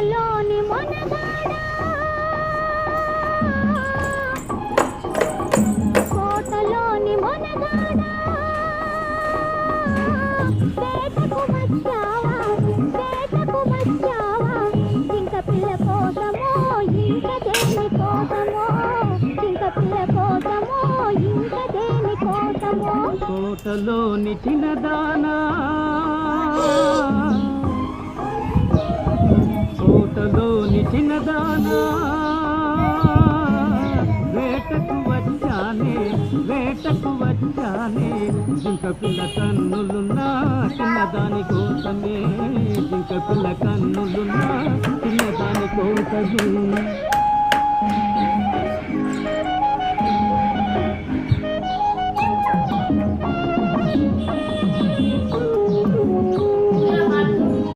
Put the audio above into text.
కోటలోని మొనగాడా కోటలోని మొనగాడా వేటకు వచ్చావా జింక పిల్ల కోసమో ఇంక దేని కోసమో జింక పిల్ల కోసమో ఇంక దేని కోసమో కోటలోని చిన్నదానా కోటలోని చిన్నదానా వేటకు వచ్చానే జింక పిల్ల కన్నులున్నా చిన్నదాని కోసమే జింక పిల్ల కన్నులున్నా చిన్నదాని కోసమే